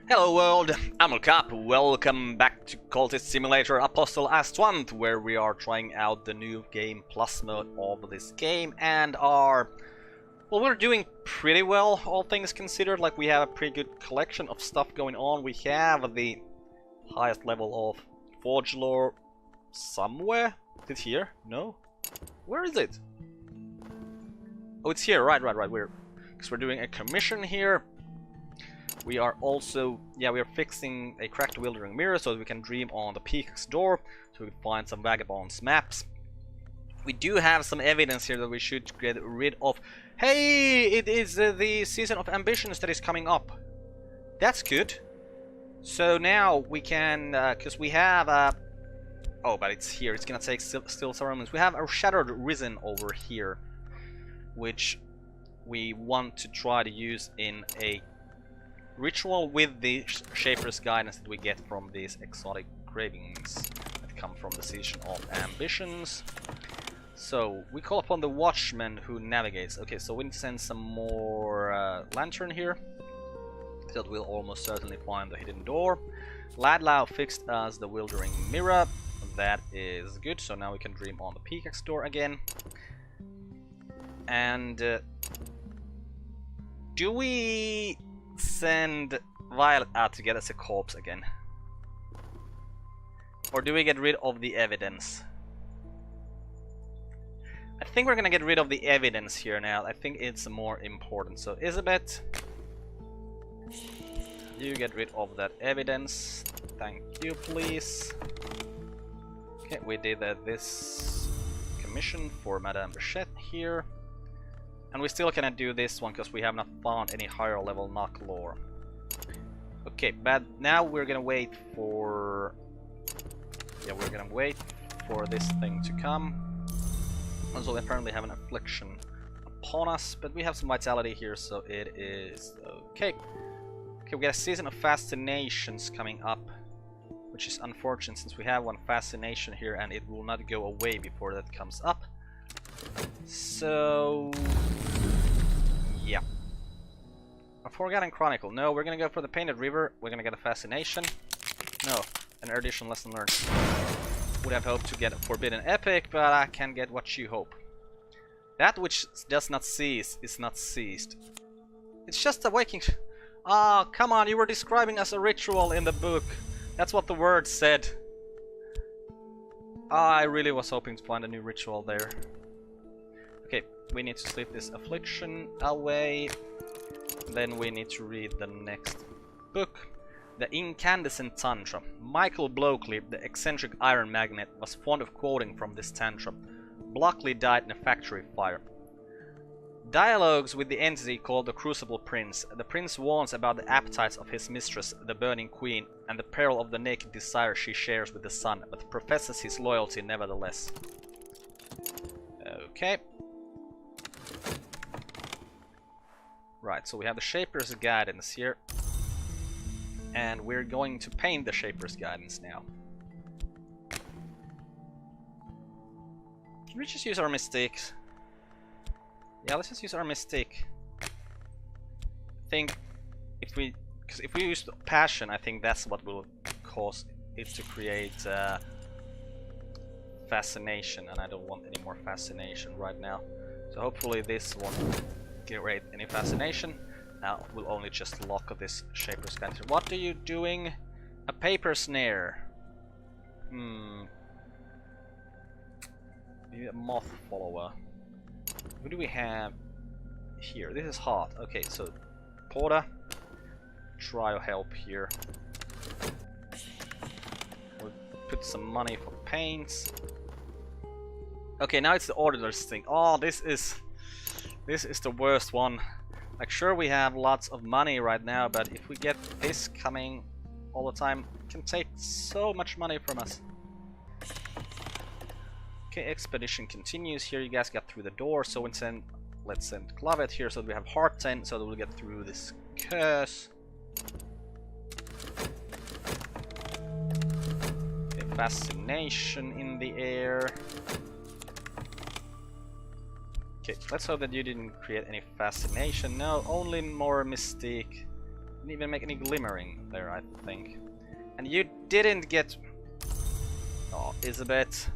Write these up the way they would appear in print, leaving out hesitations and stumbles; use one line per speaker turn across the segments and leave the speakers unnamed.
Hello world, I'm Carp. Welcome back to Cultist Simulator Aestuant, where we are trying out the new Game Plus mode of this game and we're doing pretty well, all things considered. Like, we have a pretty good collection of stuff going on. We have the highest level of Forge lore somewhere. Is it here? No? Where is it? Oh, it's here, right. Because we're doing a commission here. We are also, we are fixing a cracked wildering mirror so that we can dream on the peacock's door, so we can find some vagabonds maps. We do have some evidence here that we should get rid of. Hey, it is the season of ambitions that is coming up. That's good. So now we can, because we have oh, but it's here. It's gonna take still several minutes. We have a shattered risen over here, which we want to try to use in a ritual with the Shaper's guidance that we get from these exotic cravings that come from the season of ambitions. So we call upon the watchman who navigates. Okay, so we send some more lantern here, so that we'll almost certainly find the hidden door. Ladlau fixed us the wildering mirror. That is good. So now we can dream on the peacock's door again. And do we send Violet out to get us a corpse again? Or do we get rid of the evidence? I think we're gonna get rid of the evidence here now. I think it's more important. So Elizabeth, you get rid of that evidence. Thank you, please. Okay, we did this commission for Madame Bichette here. And we still cannot do this one because we have not found any higher level knock lore. Okay, but now we're gonna wait for... we're gonna wait for this thing to come. Also, we apparently have an affliction upon us, but we have some vitality here, so it is okay. Okay, we got a season of fascinations coming up, which is unfortunate since we have one fascination here and it will not go away before that comes up. So... yeah. A Forgotten Chronicle. No, we're gonna go for the Painted River. We're gonna get a Fascination. No, an erudition lesson learned. Would have hoped to get a Forbidden Epic, but I can get what you hope. That which does not cease is not seized. It's just a waking... Ah, come on, you were describing as a ritual in the book. That's what the word said. I really was hoping to find a new ritual there. Okay, we need to sleep this affliction away. Then we need to read the next book. The Incandescent Tantra. Michael Blockley, the eccentric iron magnate, was fond of quoting from this tantra. Blockley died in a factory fire. Dialogues with the entity called the Crucible Prince. The prince warns about the appetites of his mistress, the Burning Queen, and the peril of the naked desire she shares with the sun, but professes his loyalty nevertheless. Okay. Right, so we have the Shaper's Guidance here. And we're going to paint the Shaper's Guidance now. Can we just use our mistakes? Yeah, let's just use our mistake. I think if we use passion, I think that's what will cause it to create fascination, and I don't want any more fascination right now. So hopefully this won't create any fascination. Now we'll only just lock this Shaper's Guidance. What are you doing? A paper snare. Maybe a moth follower. Who do we have here? This is hot. Okay, so Porter, try your help here. We'll put some money for paints. Okay, now it's the auditor's thing. Oh, this is the worst one. Like, sure, we have lots of money right now, but if we get this coming all the time, it can take so much money from us. Okay, expedition continues. Here you guys got through the door, so let's send Clavet here so that we have Heart 10 so that we'll get through this curse. Okay, fascination in the air. Okay, let's hope that you didn't create any fascination. No, only more mystique. Didn't even make any glimmering there, I think. And you didn't get... Oh, Elizabeth.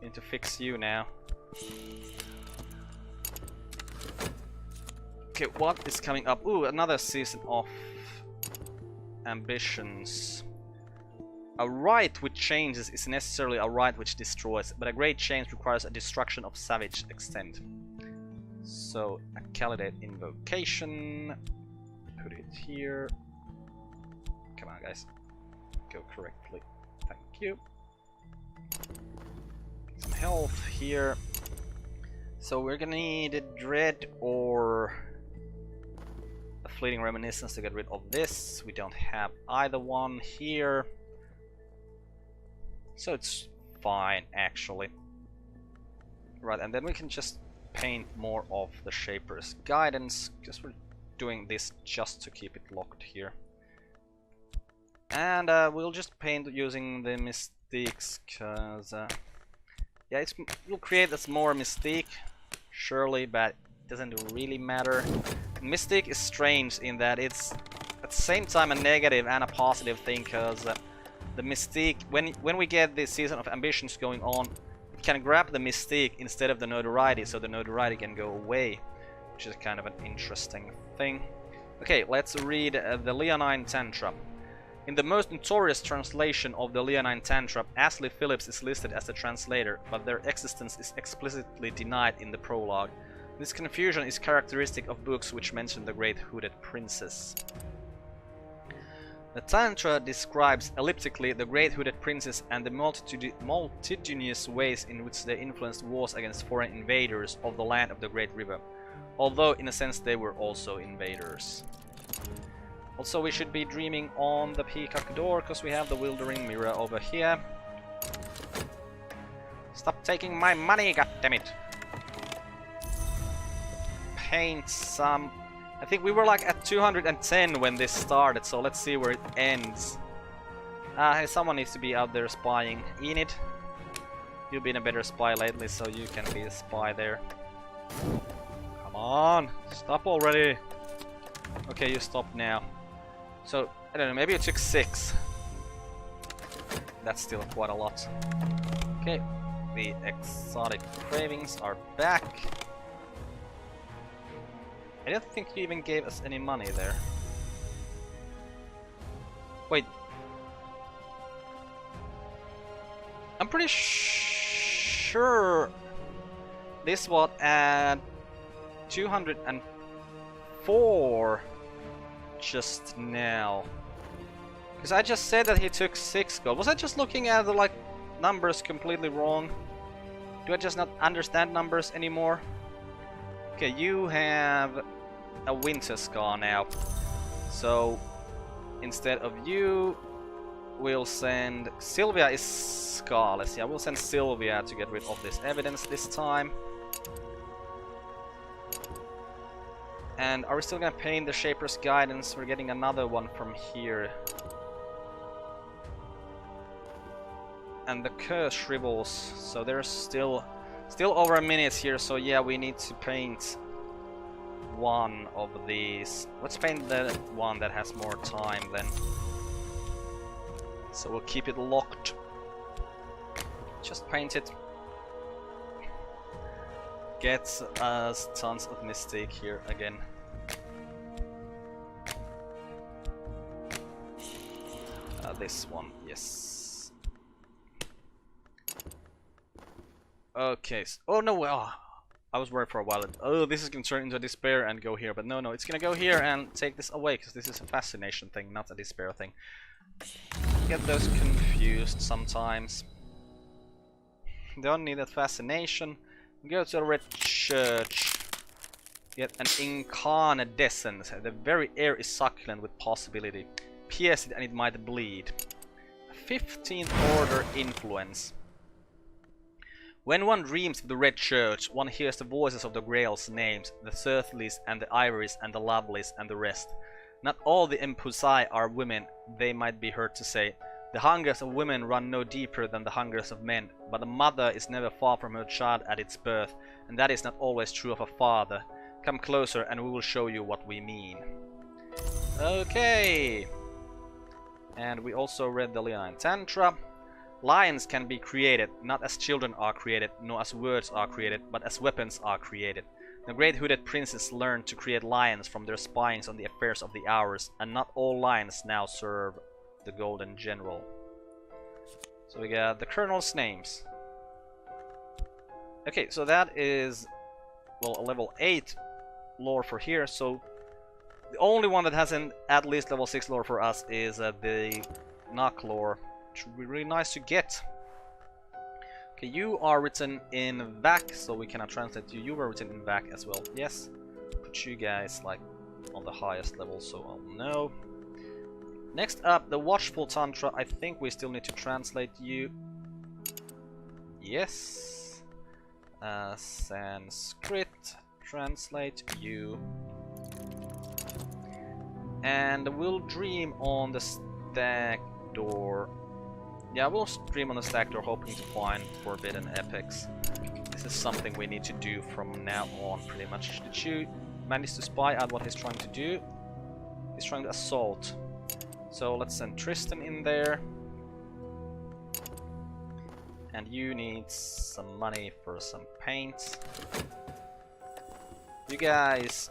Need to fix you now. Okay, what is coming up? Ooh, another season of ambitions. A right which changes is necessarily a right which destroys, but a great change requires a destruction of savage extent. So, a candidate invocation. Put it here. Come on, guys. Go correctly. Thank you. Some health here. So we're gonna need a dread or a fleeting reminiscence to get rid of this. We don't have either one here. So it's fine, actually. Right, and then we can just paint more of the Shaper's Guidance, because we're doing this just to keep it locked here. And we'll just paint using the Mystiques, because yeah, we'll create this more Mystique, surely, but it doesn't really matter. Mystique is strange in that it's at the same time a negative and a positive thing, because the Mystique, when we get this season of ambitions going on, we can grab the Mystique instead of the notoriety, so the notoriety can go away, which is kind of an interesting thing. Okay, let's read the Leonine Tantra. In the most notorious translation of the Leonine Tantra, Ashley Phillips is listed as the translator, but their existence is explicitly denied in the prologue. This confusion is characteristic of books which mention the Great Hooded Princess. The Tantra describes elliptically the Great Hooded Princess and the multitudinous ways in which they influenced wars against foreign invaders of the land of the Great River, although in a sense they were also invaders. Also, we should be dreaming on the Peacock Door, because we have the Wildering Mirror over here. Stop taking my money, goddammit! Paint some... I think we were like at 210 when this started, so let's see where it ends. Hey, someone needs to be out there spying. Enid, you've been a better spy lately, so you can be a spy there. Come on, stop already. Okay, you stop now. So, I don't know, maybe it took 6. That's still quite a lot. Okay, the exotic cravings are back. I don't think you even gave us any money there. Wait. I'm pretty sure this was at 204 just now. Because I just said that he took 6 gold. Was I just looking at the like numbers completely wrong? Do I just not understand numbers anymore? Okay, you have a Winter Scar now. So instead of you, we'll send... Sylvia is scarless. Yeah, we'll send Sylvia to get rid of this evidence this time. And are we still gonna paint the Shaper's Guidance? We're getting another one from here. And the curse shrivels, so there's still over a minute here, so yeah, we need to paint one of these. Let's paint the one that has more time then. So we'll keep it locked. Just paint it. Gets us tons of Mystique here again. This one, yes. Okay. Oh no! I was worried for a while. Oh, this is gonna turn into a despair and go here, but no, it's gonna go here and take this away because this is a fascination thing, not a despair thing. Get those confused sometimes. Don't need that fascination. Go to the red church. Get an incandescence. The very air is succulent with possibility. Pierce it and it might bleed. 15th order influence. When one dreams of the red church, one hears the voices of the Grail's names, the Thirtleys and the Ivories and the Lovelies and the rest. Not all the Empusai are women, they might be heard to say. The hungers of women run no deeper than the hungers of men, but a mother is never far from her child at its birth, and that is not always true of a father. Come closer and we will show you what we mean. Okay. And we also read the Leonine Tantra. Lions can be created, not as children are created, nor as words are created, but as weapons are created. The great hooded princes learned to create lions from their spyings on the affairs of the hours, and not all lions now serve the Golden General. So we got the colonel's names. Okay, so that is, well, a level 8 lore for here, so the only one that has an at least level 6 lore for us is the Knock lore, which would be really nice to get. Okay, you are written in VAC, so we cannot translate you. You were written in VAC as well. Yes. Put you guys like on the highest level, so I'll know. Next up, the Watchful Tantra. I think we still need to translate you. Yes. Sanskrit. Translate you. And we'll dream on the stack door. Yeah, we'll stream on the stack door, hoping to find forbidden epics. This is something we need to do from now on, pretty much. Did you manage to spy out what he's trying to do? He's trying to assault. So let's send Tristan in there. And you need some money for some paint. You guys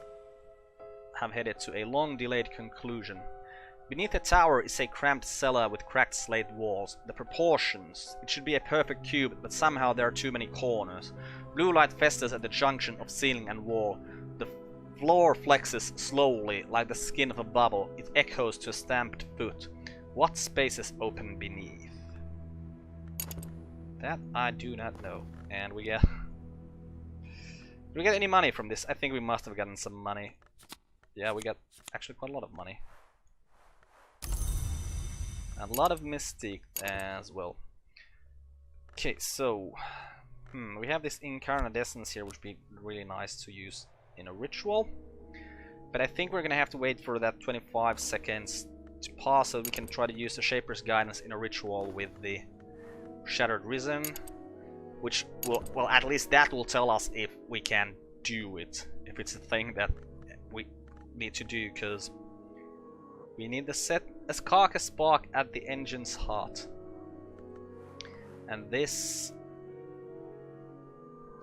have headed to a long-delayed conclusion. Beneath the tower is a cramped cellar with cracked slate walls. The proportions. It should be a perfect cube, but somehow there are too many corners. Blue light festers at the junction of ceiling and wall. The floor flexes slowly, like the skin of a bubble. It echoes to a stamped foot. What spaces open beneath? That I do not know. And we get... Did we get any money from this? I think we must have gotten some money. Yeah, we got actually quite a lot of money. A lot of mystique as well. Okay, so we have this incandescence here, which would be really nice to use in a ritual. But I think we're gonna have to wait for that 25 seconds to pass so we can try to use the Shaper's Guidance in a ritual with the Shattered Risen, which will, well, at least that will tell us if we can do it, if it's a thing that we need to do, because we need to set a carcass spark at the engine's heart. And this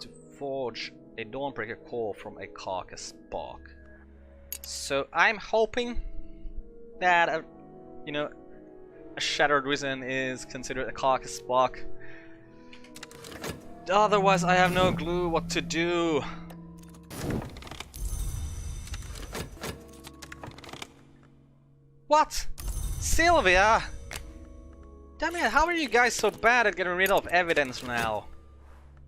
to forge a Dawnbreaker core from a carcass spark. So I'm hoping that you know, a Shattered Risen is considered a carcass spark. Otherwise I have no clue what to do. What? Sylvia? Damn it, how are you guys so bad at getting rid of evidence now?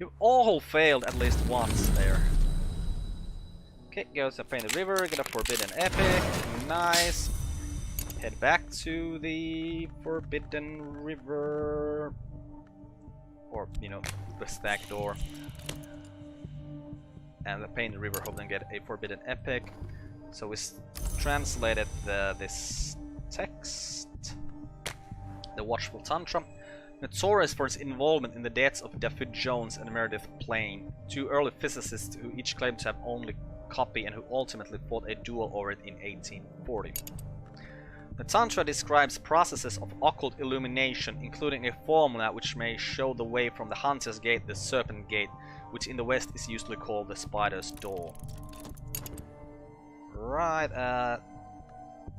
You all failed at least once there. Okay, go to Painted River, get a Forbidden Epic. Nice. Head back to the Forbidden River. Or, you know, the stack door. And the Painted River, hoping to get a Forbidden Epic. So we translated this text. The Watchful Tantra. Notorious for its involvement in the deaths of Dafydd Jones and Meredith Plain, two early physicists who each claimed to have only copy and who ultimately fought a duel over it in 1840. The Tantra describes processes of occult illumination, including a formula which may show the way from the Hunter's Gate, the Serpent Gate, which in the West is usually called the Spider's Door. Right,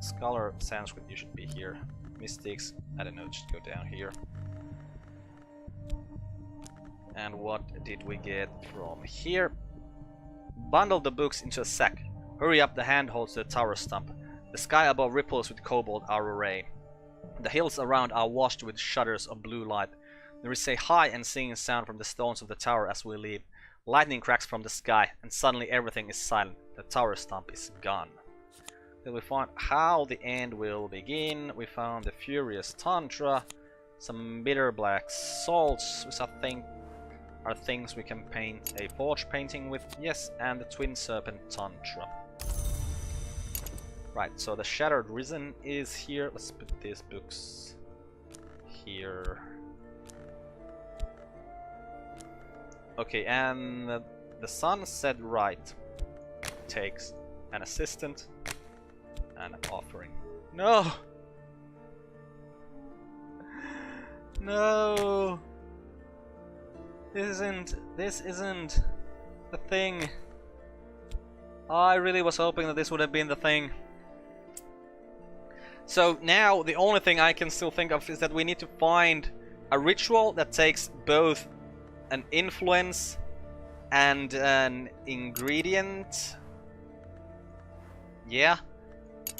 Scholar Sanskrit, you should be here. Mystics, I don't know, just go down here. And what did we get from here? Bundle the books into a sack. Hurry up, the hand holds the tower stump. The sky above ripples with cobalt aurorae. The hills around are washed with shudders of blue light. There is a high and singing sound from the stones of the tower as we leave. Lightning cracks from the sky, and suddenly everything is silent. The tower stump is gone. Then we find how the end will begin. We found the Furious Tantra, some bitter black salts, which I think are things we can paint a forge painting with. Yes, and the Twin Serpent Tantra. Right, so the Shattered Risen is here. Let's put these books here. Okay, and the Sunset Rite takes an assistant, And an offering. No! No! This isn't the thing. I really was hoping that this would have been the thing. So now the only thing I can still think of is that we need to find a ritual that takes both an influence and an ingredient. Yeah,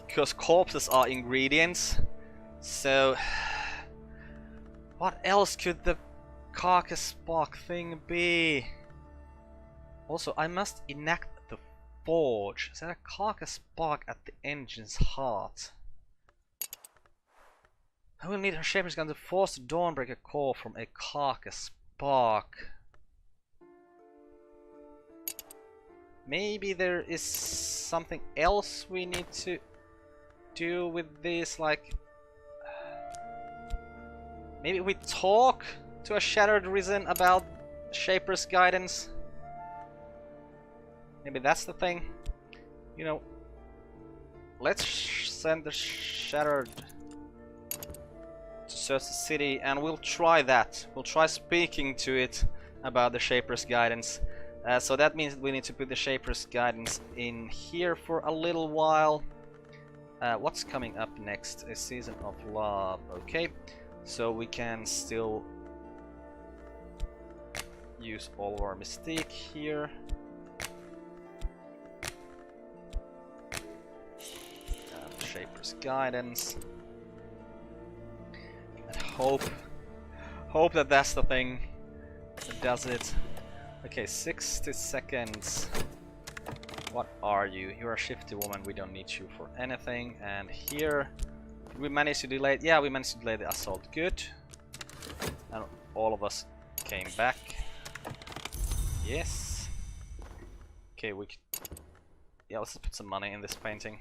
because corpses are ingredients. So what else could the carcass spark thing be? Also, I must enact the forge. Is that a carcass spark at the engine's heart? I will need her shaper's gun to force the Dawnbreaker core from a carcass spark. Maybe there is something else we need to do with this, like... Maybe we talk to a Shattered Risen about Shaper's guidance? Maybe that's the thing. You know, let's send the Shattered to search the city, and we'll try that. We'll try speaking to it about the Shaper's guidance. So that means that we need to put the Shaper's guidance in here for a little while. What's coming up next? A Season of Love. Okay, so we can still use all of our mystique here. Shaper's guidance. And hope that that's the thing that does it. Okay, 60 seconds. What are you? You're a shifty woman. We don't need you for anything. And here, did we manage to delay it? Yeah, we managed to delay the assault. Good. And all of us came back. Yes. Okay, we. Yeah, let's put some money in this painting.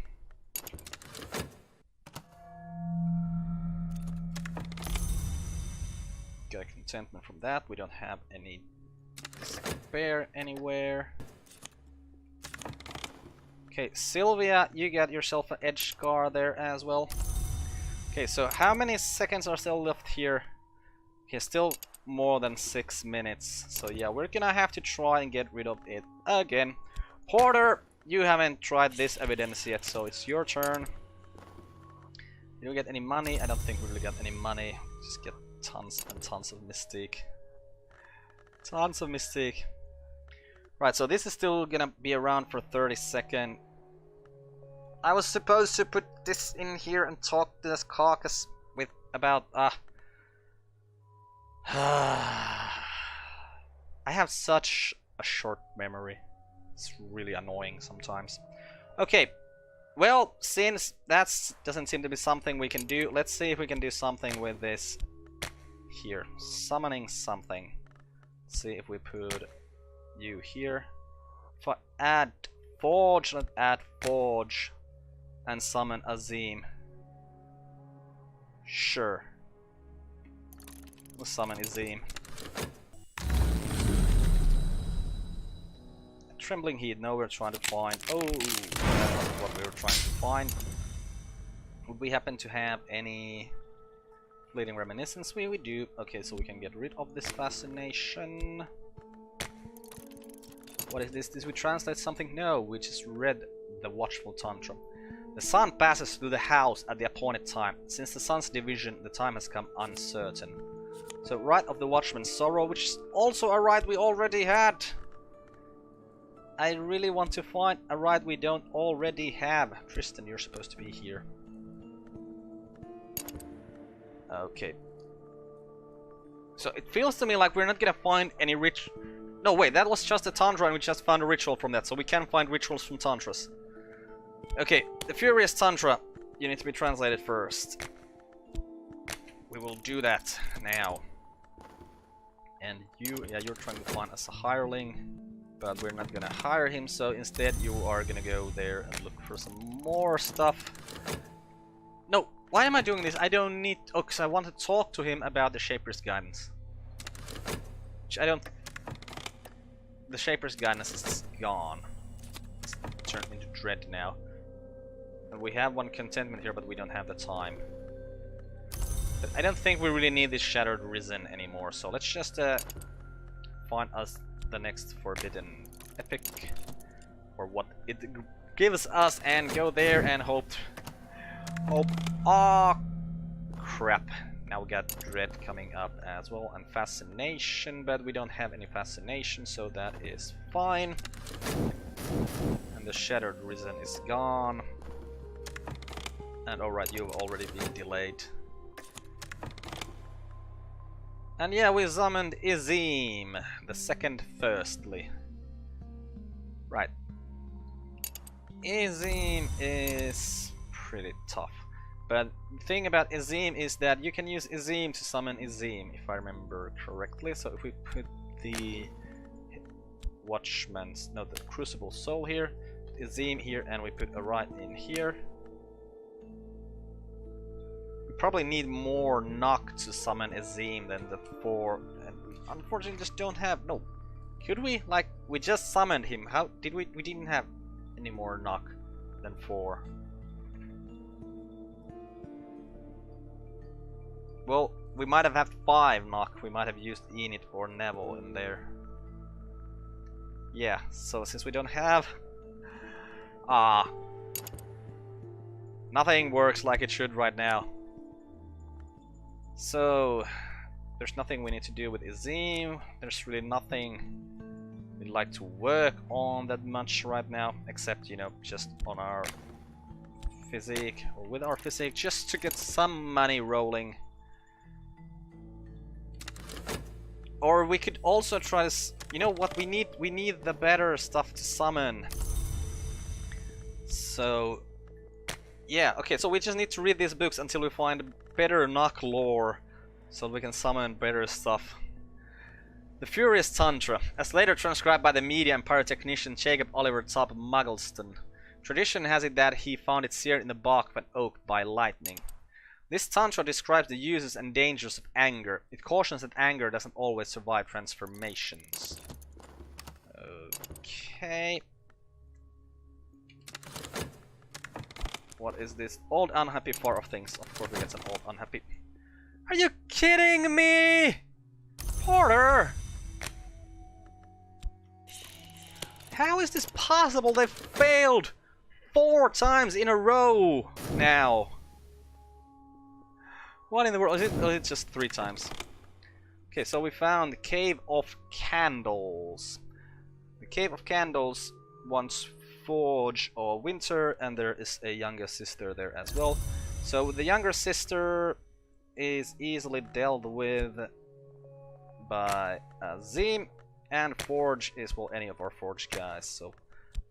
Get a contentment from that. We don't have any spare anywhere. Okay, Sylvia, you got yourself an edge scar there as well. Okay, so how many seconds are still left here? Okay, still more than 6 minutes. So yeah, we're gonna have to try and get rid of it again. Porter, you haven't tried this evidence yet, so it's your turn. You don't get any money. I don't think we really got any money. Just get tons and tons of mystique. Tons of mystique. Right, so this is still gonna be around for 30 seconds. I was supposed to put this in here and talk to this carcass with about I have such a short memory. It's really annoying sometimes. Okay, well, since that doesn't seem to be something we can do, let's see if we can do something with this here. Summoning something. Let's see if we put you here. If I add Forge, not add Forge, and summon Azim. Sure. We'll summon Azim. Trembling Heat, no, we're trying to find. Oh, that's not what we were trying to find. Would we happen to have any fleeting reminiscence? We do. Okay, so we can get rid of this fascination. What is this? Did we translate something? No, we just read the Watchful Tantra. The sun passes through the house at the appointed time. Since the sun's division, the time has come uncertain. So, Rite of the Watchman's Sorrow, which is also a rite we already had. I really want to find a rite we don't already have. Tristan, you're supposed to be here. Okay. So it feels to me like we're not gonna find any rich... No, wait, that was just a Tantra and we just found a ritual from that. So we can find rituals from Tantras. Okay, the Furious Tantra. You need to be translated first. We will do that now. And you, yeah, you're trying to find us a hireling. But we're not gonna hire him, so instead you are gonna go there and look for some more stuff. No, why am I doing this? I don't need... Oh, because I want to talk to him about the Shaper's Guidance. Which I don't... The Shaper's Guidance is gone. It's turned into Dread now. And we have one contentment here, but we don't have the time. But I don't think we really need this Shattered Risen anymore, so let's just find us the next Forbidden Epic, or what it gives us, and go there and hope. Oh crap! Now we got Dread coming up as well, and Fascination, but we don't have any Fascination, so that is fine. And the Shattered Risen is gone. And alright, you've already been delayed. And yeah, we summoned Izim, the second firstly. Right. Izim is pretty tough. But the thing about Izim is that you can use Izim to summon Izim, if I remember correctly. So if we put the Watchman's, no, the Crucible Soul here, Izim here, and we put a right in here. We probably need more knock to summon Izim than the 4, and unfortunately just don't have, no. Could we? Like, we just summoned him. How did we didn't have any more knock than 4. Well, we might have had 5 knock. We might have used Enid or Neville in there. Yeah, so since we don't have... nothing works like it should right now. So, there's nothing we need to do with Izim. There's really nothing we'd like to work on that much right now, except, you know, just on our physique, or with our physique, just to get some money rolling. Or we could also try to, you know what, we need the better stuff to summon. So, yeah, okay, so we just need to read these books until we find better knock lore, so we can summon better stuff. The Furious Tantra, as later transcribed by the media and pyrotechnician Jacob Oliver Top Muggleston. Tradition has it that he found it seared in the bark of an oak by lightning. This Tantra describes the uses and dangers of anger. It cautions that anger doesn't always survive transformations. Okay. What is this? Old unhappy 4 of things. Of course we get some old unhappy. Are you kidding me? Porter! How is this possible? They've failed 4 times in a row now. What in the world? Is it just 3 times? Okay, so we found the Cave of Candles. The Cave of Candles wants Forge or Winter, and there is a younger sister there as well. So the younger sister is easily dealt with by Zim, and Forge is, well, any of our Forge guys. So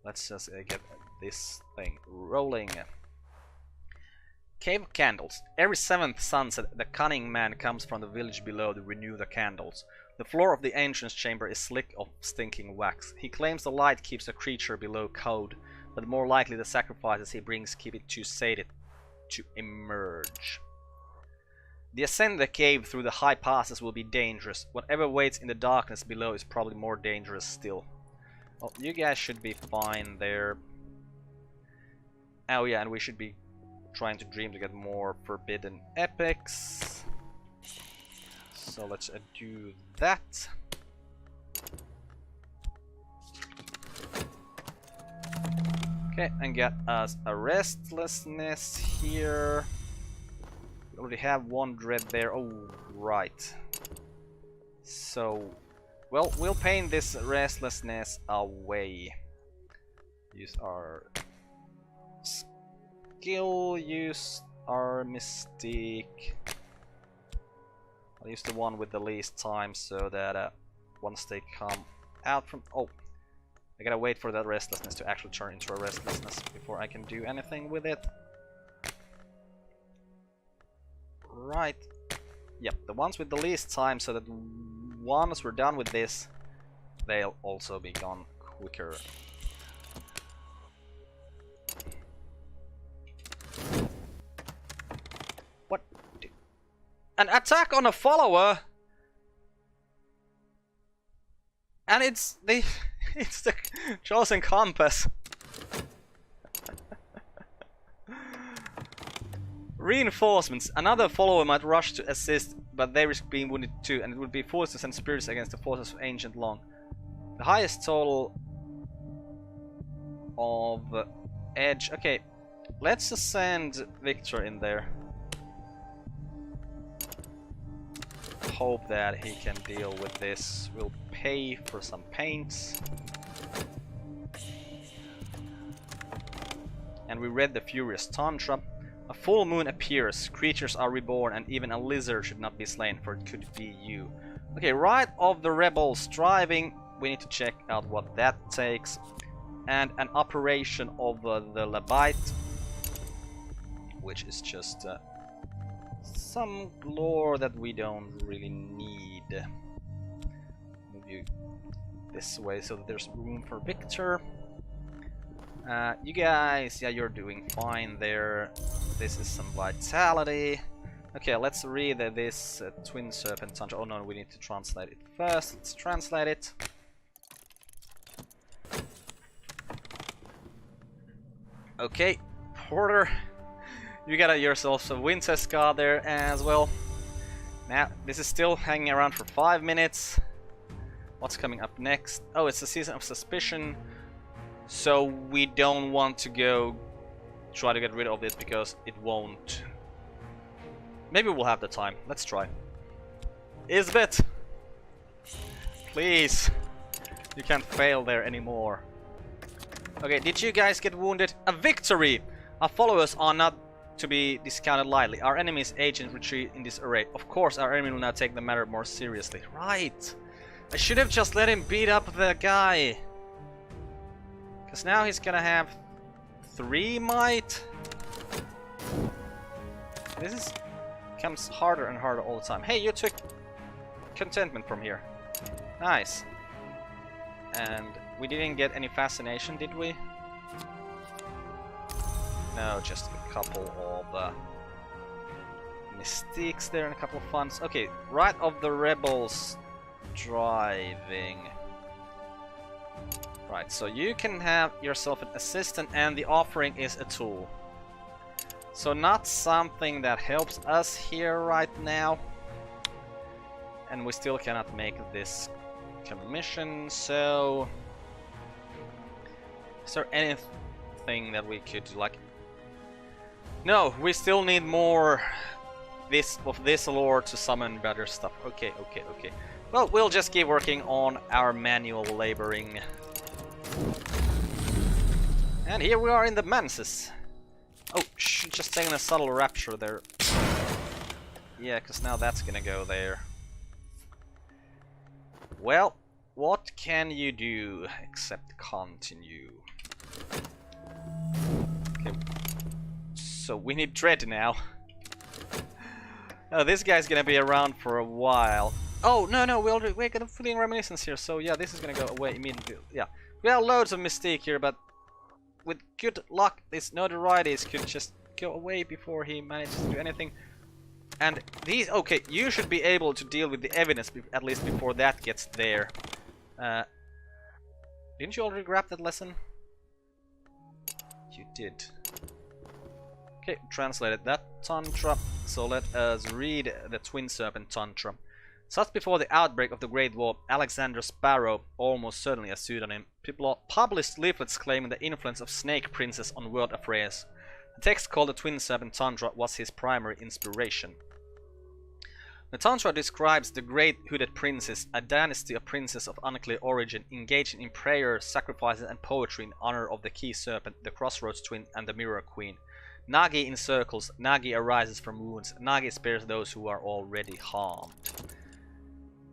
let's just get this thing rolling. Cave of Candles. Every 7th sunset, the cunning man comes from the village below to renew the candles. The floor of the entrance chamber is slick of stinking wax. He claims the light keeps the creature below code, but more likely the sacrifices he brings keep it too sated to emerge. The ascent of the cave through the high passes will be dangerous. Whatever waits in the darkness below is probably more dangerous still. Well, you guys should be fine there. Oh yeah, and we should be trying to dream to get more forbidden epics. So let's do that. Okay, and get us a restlessness here. We already have 1 dread there. Oh, right. So, well, we'll paint this restlessness away. Use our skill, use our mystique. I'll use the one with the least time so that once they come out from... Oh, I gotta wait for that restlessness to actually turn into a restlessness before I can do anything with it. Right. Yep, the ones with the least time, so that once we're done with this, they'll also be gone quicker. What? An attack on a follower? And it's the it's the chosen compass. Reinforcements. Another follower might rush to assist, but they risk being wounded too, and it would be forced to send spirits against the forces of Ancient Long. The highest total of edge. Okay, let's just send Victor in there. Hope that he can deal with this. We'll pay for some paints. And we read the Furious Tantra. A full moon appears, creatures are reborn, and even a lizard should not be slain, for it could be you. Okay, Rite of the Rebels driving. We need to check out what that takes. And an operation of the Labite, which is just some lore that we don't really need. Move you this way so that there's room for Victor. You guys, yeah, you're doing fine there. This is some vitality. Okay, let's read this Twin Serpent Tantra. Oh no, we need to translate it first. Let's translate it. Okay, Porter, you got yourself a Winter Scar there as well. Now, this is still hanging around for 5 minutes. What's coming up next? Oh, it's the Season of Suspicion. So we don't want to go try to get rid of it because it won't. Maybe we'll have the time. Let's try. Isbeth! Please! You can't fail there anymore. Okay, did you guys get wounded? A victory! Our followers are not to be discounted lightly. Our enemy's agents retreat in this array. Of course, our enemy will now take the matter more seriously. Right! I should have just let him beat up the guy. Because now he's gonna have 3 might. This becomes harder and harder all the time. Hey, you took contentment from here. Nice. And we didn't get any fascination, did we? No, just a couple of mystiques there and a couple of funds. Okay, Rite of the Rebels driving. Right, so you can have yourself an assistant, and the offering is a tool. So not something that helps us here right now. And we still cannot make this commission, so... Is there anything that we could, like... No, we still need more of this lore to summon better stuff. Okay. Well, we'll just keep working on our manual laboring. And here we are in the Manses. Oh, just taking a subtle rapture there. Yeah, because now that's gonna go there. Well, what can you do except continue? Okay. So we need Dread now. Oh, this guy's gonna be around for a while. Oh, no, we're gonna fill in Reminiscence here, so yeah, this is gonna go away immediately. Yeah. We have loads of Mystique here, but with good luck, this Notorieties could just go away before he manages to do anything. And these, okay, you should be able to deal with the evidence at least before that gets there. Didn't you already grab that lesson? You did. Okay, translated that Tantra. So let us read the Twin Serpent Tantra. Just before the outbreak of the Great War, Alexander Sparrow, almost certainly a pseudonym, people published leaflets claiming the influence of Snake Princess on world affairs. The text called the Twin Serpent Tantra was his primary inspiration. The Tantra describes the Great Hooded Princess, a dynasty of princes of unclear origin, engaging in prayers, sacrifices and poetry in honor of the Key Serpent, the Crossroads Twin and the Mirror Queen. Nagi encircles, Nagi arises from wounds, Nagi spares those who are already harmed.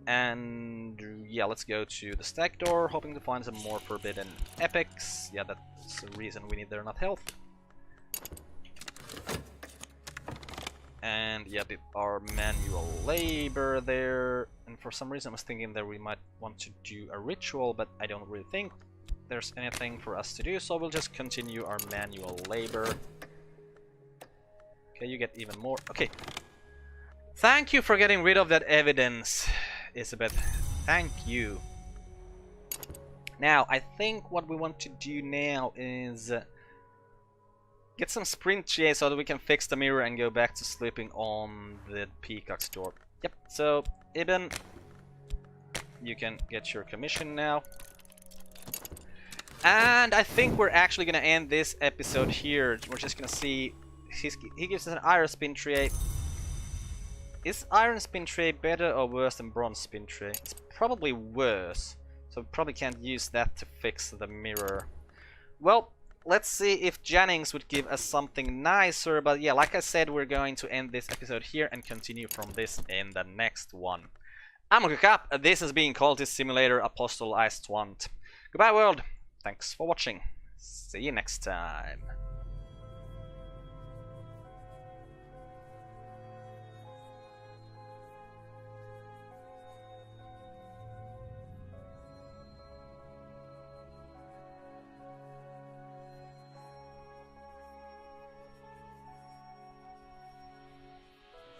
And yeah, let's go to the stack door, hoping to find some more forbidden epics. Yeah, that's the reason we need their not health. And yeah, did our manual labor there. And for some reason I was thinking that we might want to do a ritual, but I don't really think there's anything for us to do, so we'll just continue our manual labor. Okay, you get even more. Okay. Thank you for getting rid of that evidence, Isabeth. Thank you. Now, I think what we want to do now is... get some sprint chase so that we can fix the mirror and go back to sleeping on the peacock's door. Yep, so Ibn, you can get your commission now. And I think we're actually gonna end this episode here. We're just gonna see, he gives us an iron spin tray. Is iron spin tray better or worse than bronze spin tray? It's probably worse, so we probably can't use that to fix the mirror. Well, let's see if Jennings would give us something nicer, but yeah, like I said, we're going to end this episode here and continue from this in the next one. I'm Carp, this has been Cultist Simulator Apostle Aestuant. Goodbye world, thanks for watching, see you next time.